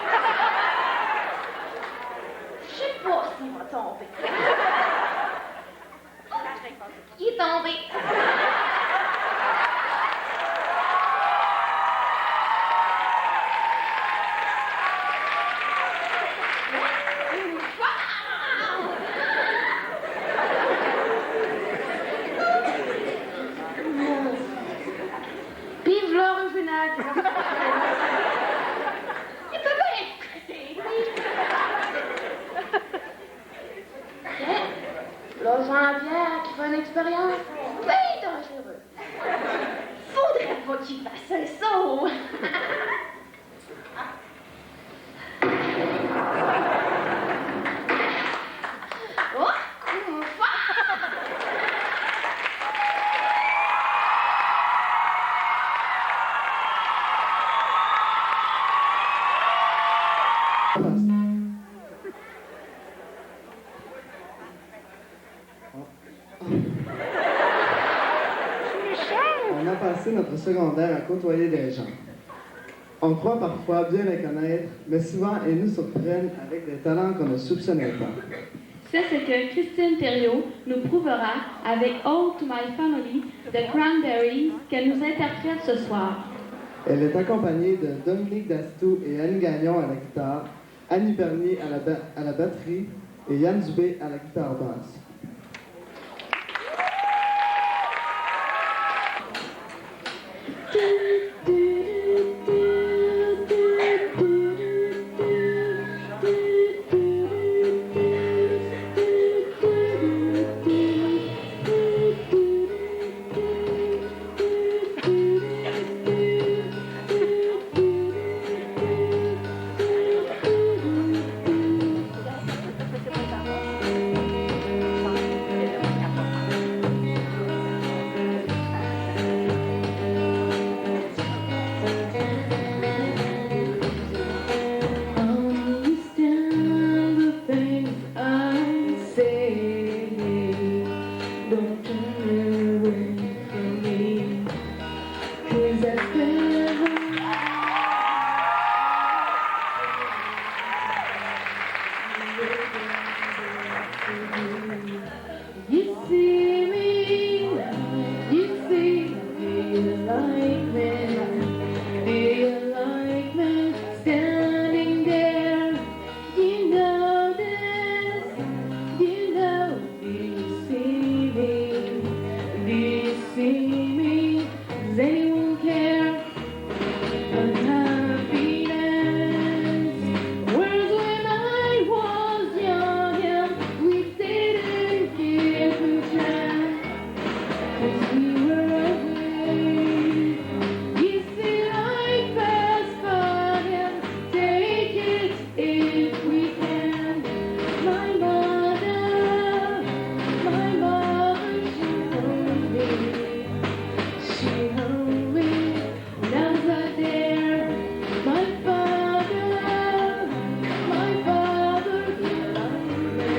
Je sais pas s'il va tomber. Il est tombé. Vive l'original qui va faire ça. Il peut pas être pressé. Tiens, là, Jean-Pierre qui fait une expérience bien dangereuse. Faudrait pas qu'il fasse un saut. Oh, Koumoufa! On a passé notre secondaire à côtoyer des gens. On croit parfois bien les connaître, mais souvent ils nous surprennent avec des talents qu'on ne soupçonnait pas. C'est ce que Christine Thériault nous prouvera avec All to My Family de Cranberries qu'elle nous interprète ce soir. Elle est accompagnée de Dominique Dastou et Annie Gagnon à la guitare, Annie Bernier à la batterie et Yann Dubé à la guitare basse. see me? Does anyone care? Of happiness. Whereas when I was young and we didn't give a chance, 'cause we were away. You see, life fast forward and take it if we can. My mother, she held me. She held me when I was out there. My father, he liked me.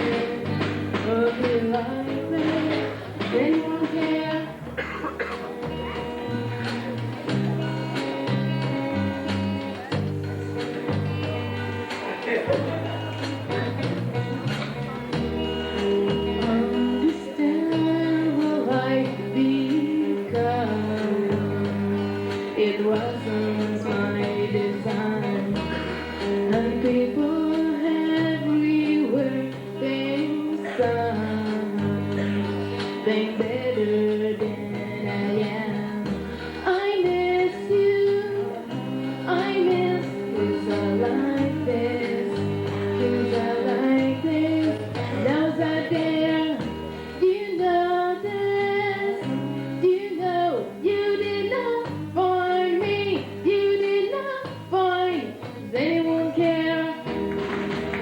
Oh, he liked me. Does anyone care? Understand what life become. It wasn't my design. And people everywhere think something better than I am. I miss you. I miss things I like this. Things I like this. Those are there. Do you know this? Do you know you did not find me? You did not find me. Does anyone care?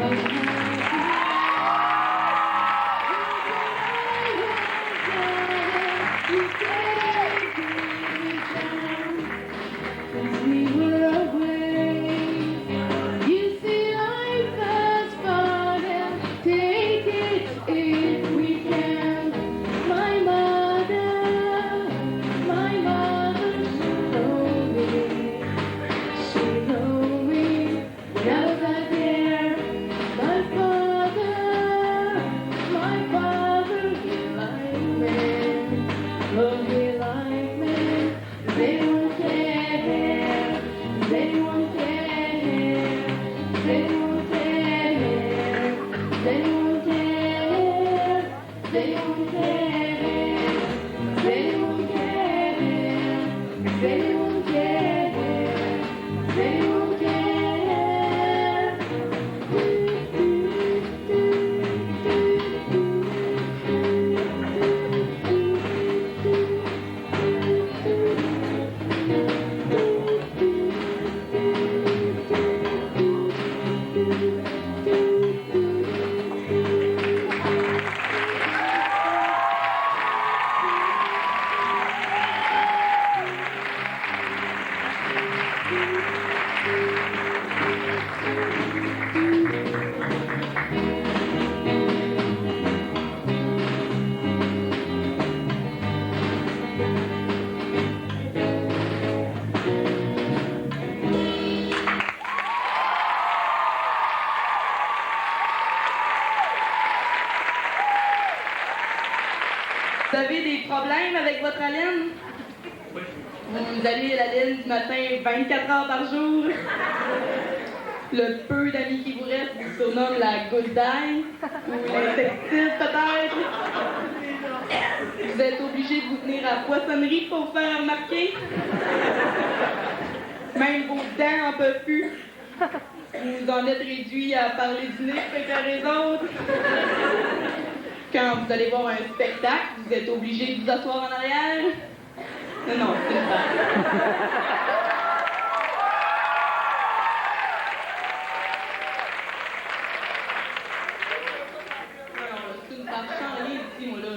Of Cause we were away. You see, life fast forward and take it if we can. My mother, she told me. She told me when I was out there. My father, he liked me. Oh, he liked me. Does anyone care? Does anyone care? Does anyone care? Does anyone care? Does anyone care? Does anyone care? Does anyone care? Does anyone Vous avez des problèmes avec votre haleine? Vous allez à la laine du matin 24 heures par jour. Le peu d'amis qui vous reste vous surnomme la goutte d'ail ou l'insecticide peut-être. Vous êtes obligé de vous tenir à la poissonnerie pour vous faire remarquer. Même vos dents en peuvent plus. Vous en êtes réduit à parler du nez préfère les autres. Quand vous allez voir un spectacle, vous êtes obligé de vous asseoir en arrière. Non, c'est une farce. C'est une farce chanlée ici, moi, là.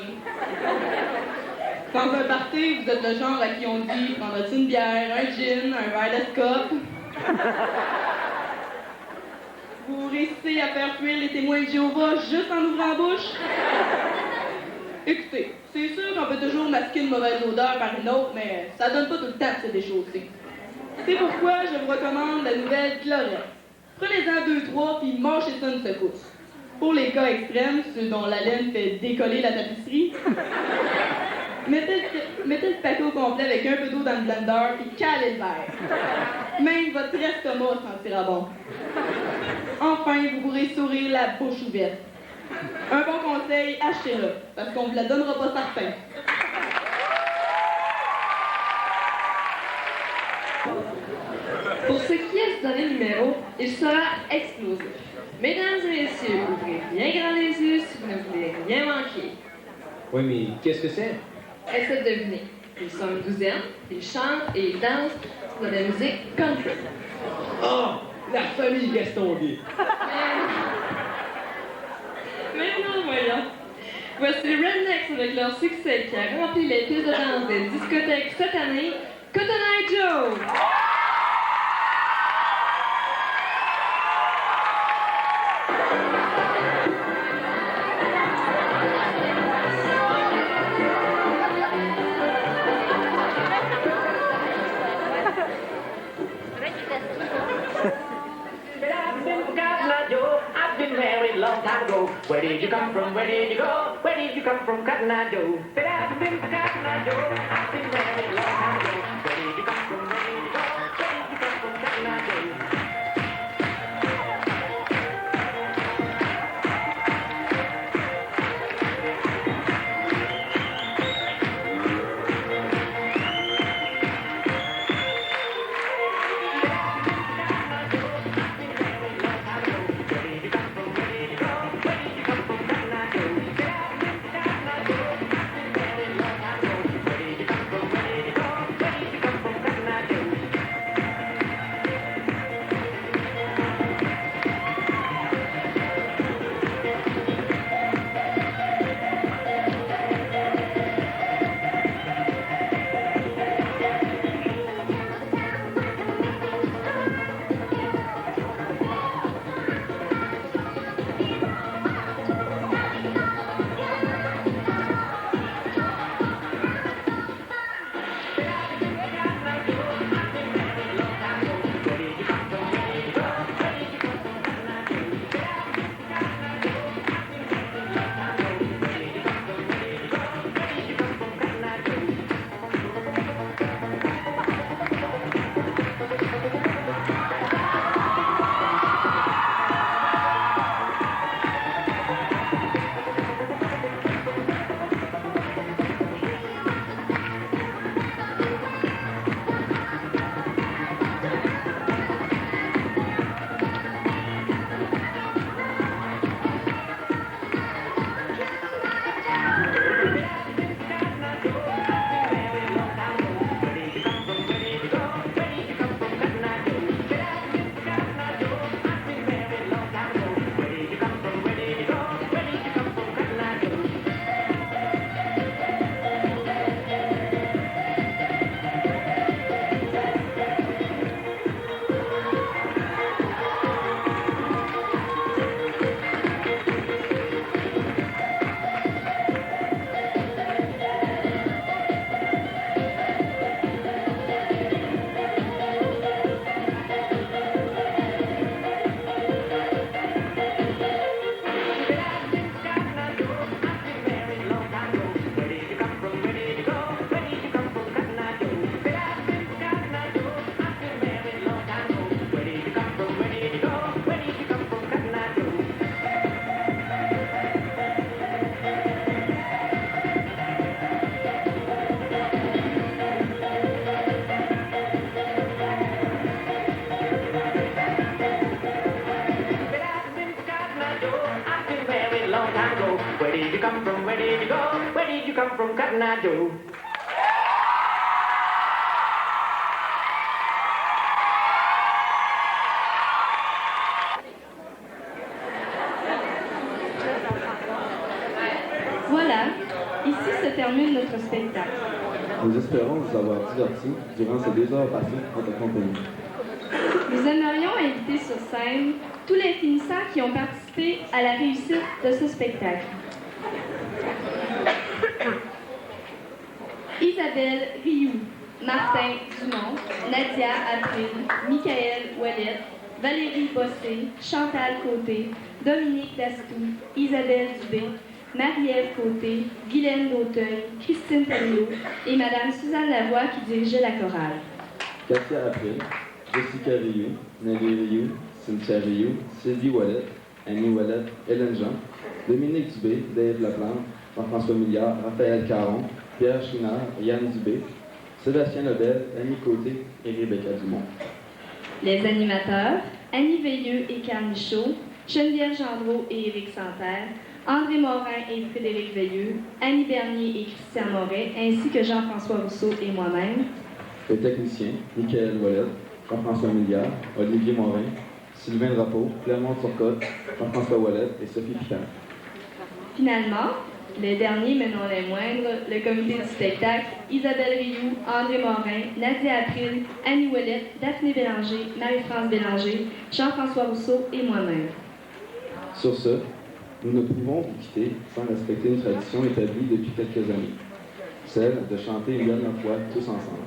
Dans un party, vous êtes le genre à qui on dit « Prendras-tu une bière, un gin, un verre de scop? » Vous réussissez à faire fuir les témoins de Jéhovah juste en ouvrant la bouche? Écoutez, c'est sûr qu'on peut toujours masquer une mauvaise odeur par une autre, mais ça donne pas tout le temps de se déchausser. C'est pourquoi je vous recommande la nouvelle Chlorette. Prenez-en 2-3 puis mâchez ça une secousse. Pour les cas extrêmes, ceux dont la laine fait décoller la tapisserie, mettez le paquet au complet avec un peu d'eau dans le blender puis calez le verre. Même votre estomac sentira bon. Enfin, vous pourrez sourire la bouche ouverte. Un bon conseil, achetez-le, parce qu'on ne vous la donnera pas certain. ce dernier numéro, il sera explosif. Mesdames et messieurs, ouvrez bien grand les yeux si vous ne voulez rien manquer. Oui, mais qu'est-ce que c'est? Essayez de deviner. Ils sont une douzaine, ils chantent et ils dansent sur de la musique country. Oh! La famille Gaston-Guay! Mais non, voyons. Voici les Rednecks avec leur succès qui a rempli les pistes de danse des discothèques cette année, Cotton Eye Joe! I've been married long time ago. Where did you come from? Where did you go? Where did you come from, Cotton Eye Joe? But I've been Cotton Eye Joe. I've been married long time ago. Where did you come from? Where did you go? Where did you come from, Cotton Eye Joe? Where did you come from? Where did you go? Where did you come from, Cotton Eye Joe? Voilà, ici se termine notre spectacle. Nous espérons vous avoir diverti durant ces 2 heures passées en votre compagnie. Nous aimerions inviter sur scène tous les finissants qui ont participé à la réussite de ce spectacle. Isabelle Rioux, Martin Dumont, Nadia April, Michael Ouellet, Valérie Bossé, Chantal Côté, Dominique Dastou, Isabelle Dubé, Marie-Ève Côté, Guylaine Dautonne, Christine Pelliot et Madame Suzanne Lavoie qui dirigeait la chorale. Katia April, Jessica Rioux, Nelly Rioux, Cynthia Rioux, Sylvie Ouellet, Annie Ouellet, Hélène Jean, Dominique Dubé, Dave Laplante, Jean-François Milliard, Raphaël Caron, Pierre Chouinard, Yann Dubé, Sébastien Lebel, Annie Côté et Rebecca Dumont. Les animateurs, Annie Veilleux et Carl Michaud, Geneviève Gendreau et Éric Santerre, André Morin et Frédéric Veilleux, Annie Bernier et Christian Moret, ainsi que Jean-François Rousseau et moi-même. Les techniciens, Michael Ouellet, Jean-François Milliard, Olivier Morin, Sylvain Drapeau, Clermont Turcotte, Jean-François Ouellet et Sophie Picard. Finalement, les derniers, mais non les moindres, le comité du spectacle, Isabelle Rioux, André Morin, Nadia April, Annie Ouellet, Daphné Bélanger, Marie-France Bélanger, Jean-François Rousseau et moi-même. Sur ce, nous ne pouvons vous quitter sans respecter une tradition établie depuis quelques années, celle de chanter une dernière fois tous ensemble.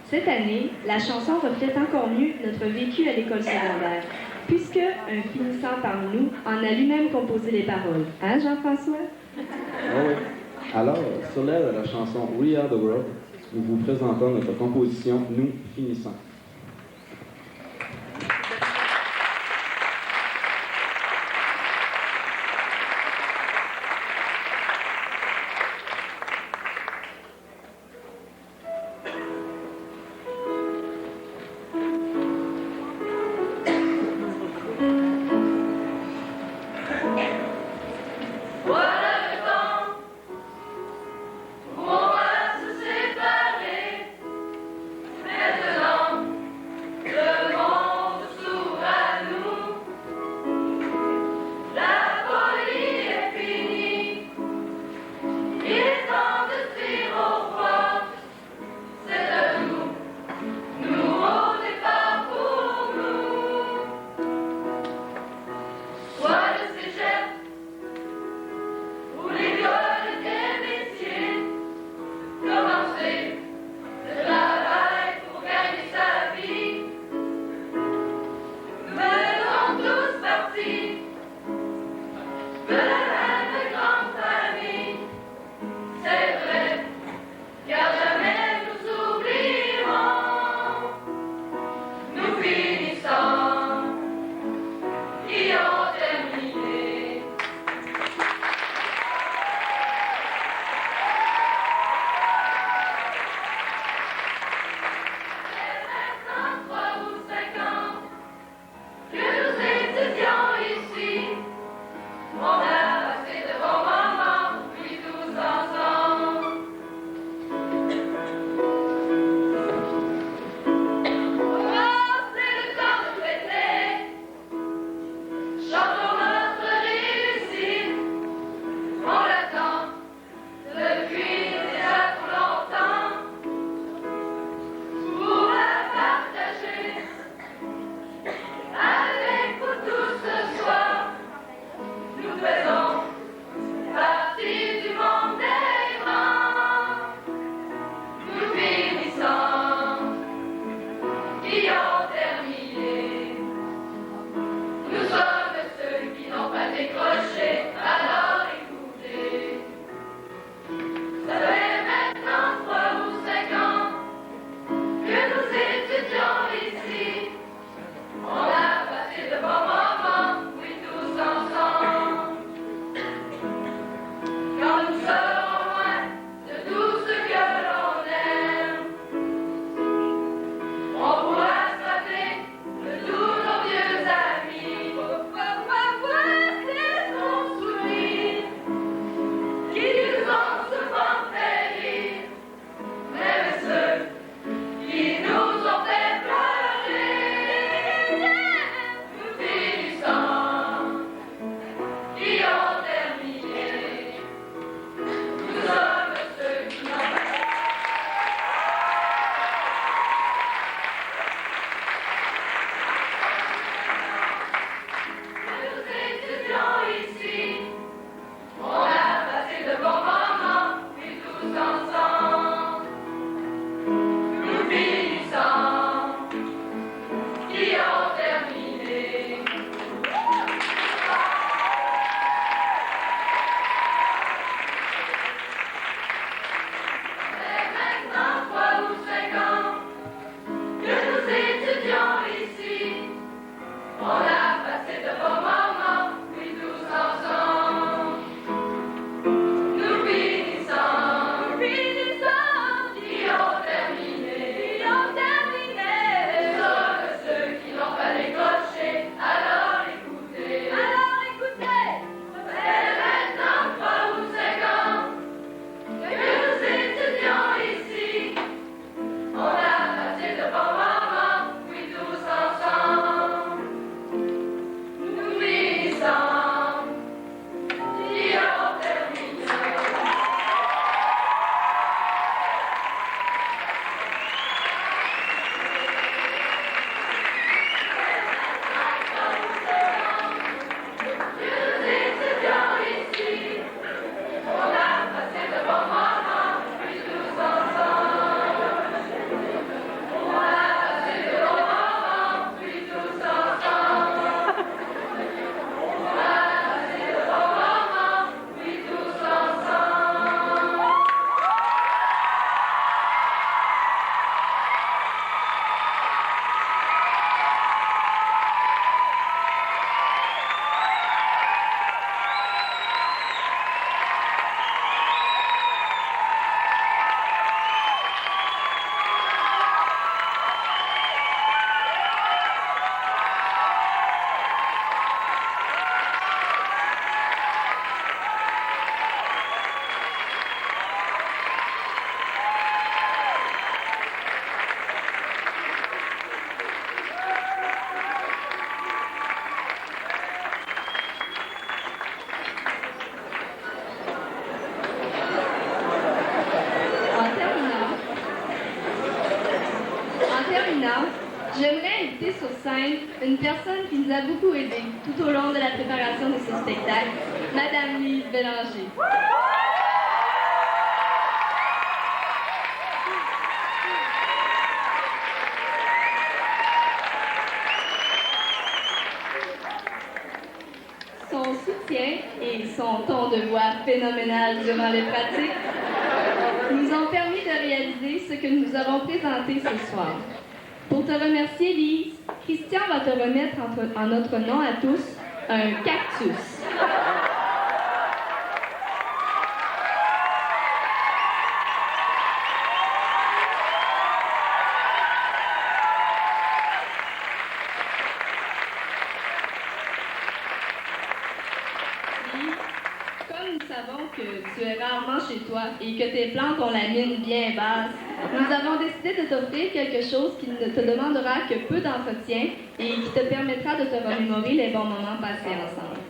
Cette année, la chanson reflète encore mieux notre vécu à l'école secondaire, puisque un finissant parmi nous en a lui-même composé les paroles. Hein, Jean-François? Ah oui. Alors, sur l'air de la chanson We Are the World, nous vous présentons notre composition Nous finissons. On va se séparer. Maintenant, terminant, j'aimerais inviter sur scène une personne qui nous a beaucoup aidés tout au long de la préparation de ce spectacle, Madame Lise Bélanger. Son soutien et son ton de voix phénoménal durant les pratiques nous ont permis de réaliser ce que nous avons présenté ce soir. Pour te remercier, Lise, Christian va te remettre en notre nom à tous un cactus. Comme nous savons que tu es rarement chez toi et que tes plantes ont la mine bien basse, nous avons décidé de t'offrir quelque chose qui ne te demandera que peu d'entretien et qui te permettra de te remémorer les bons moments passés ensemble.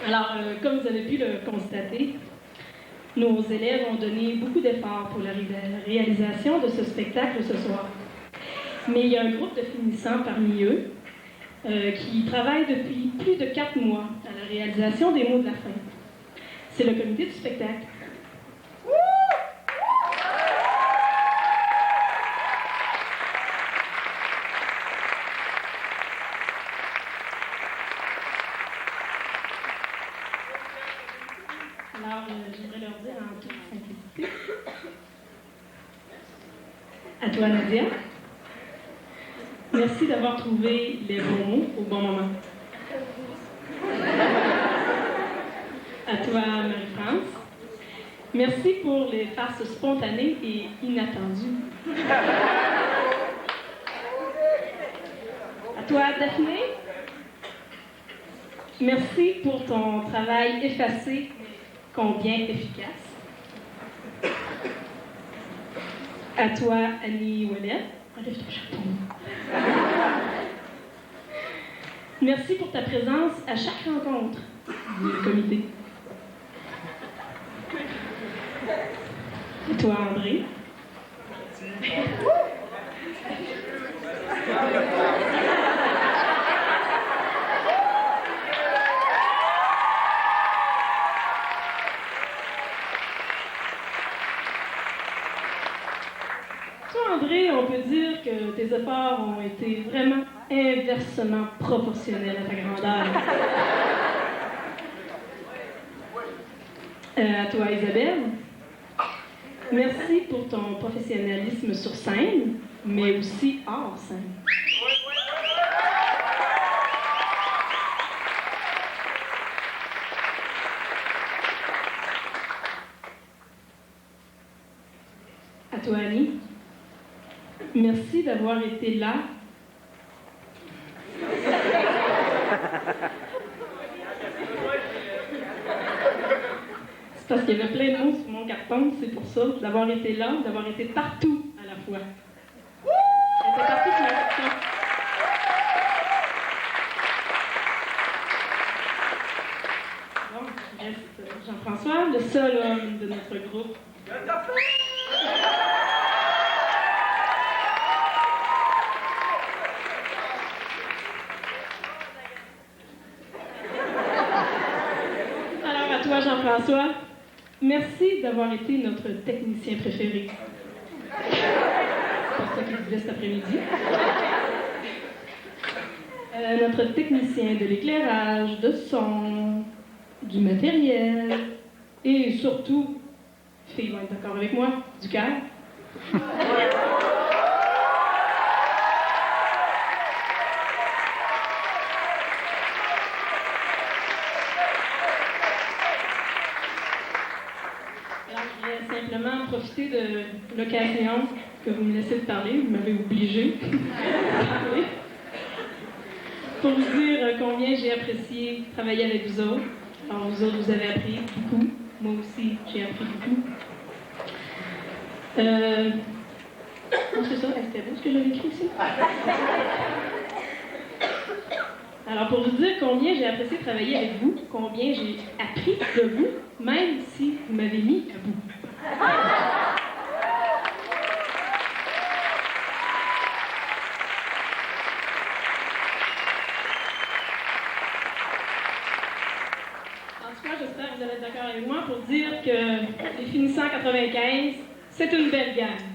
Alors, comme vous avez pu le constater, nos élèves ont donné beaucoup d'efforts pour la réalisation de ce spectacle ce soir. Mais il y a un groupe de finissants parmi eux qui travaille depuis plus de 4 mois à la réalisation des mots de la fin. C'est le comité du spectacle. Alors, j'aimerais leur dire en toute simplicité. À toi, Nadia. Merci d'avoir trouvé les bons mots au bon moment. À toi, Marie-France. Merci pour les farces spontanées et inattendues. À toi, Daphné. Merci pour ton travail effacé, combien efficace. À toi, Annie Ouellet. Enlève ton chapeau. Merci pour ta présence à chaque rencontre du comité. Et toi, André. Toi, André, on peut dire que tes efforts ont été vraiment inversement proportionnels à ta grandeur. À toi, Isabelle. Merci pour ton professionnalisme sur scène, mais aussi hors scène. À toi, Annie. Merci d'avoir été là. C'est parce qu'il y avait plein de mots sur mon carton, c'est pour ça. D'avoir été là, d'avoir été partout à la fois. Elle était partout sur mon carton. Bon, il reste Jean-François, le seul homme de notre groupe. Alors à toi, Jean-François, merci d'avoir été notre technicien préféré. C'est pour ça qu'il disait cet après-midi. Notre technicien de l'éclairage, de son, du matériel et surtout, filles vont être d'accord avec moi, du cœur. Alors, je voulais simplement profiter de l'occasion que vous me laissez de parler, vous m'avez obligé de parler, pour vous dire combien j'ai apprécié travailler avec vous autres. Alors, vous autres, vous avez appris beaucoup. Moi aussi, j'ai appris beaucoup. Non, c'est ça, c'était beau ce que j'avais écrit ici. Alors, pour vous dire combien j'ai apprécié travailler avec vous, combien j'ai appris de vous, même si vous m'avez mis à bout. En tout cas, j'espère que vous allez être d'accord avec moi pour dire que les finissants 95, c'est une belle gamme.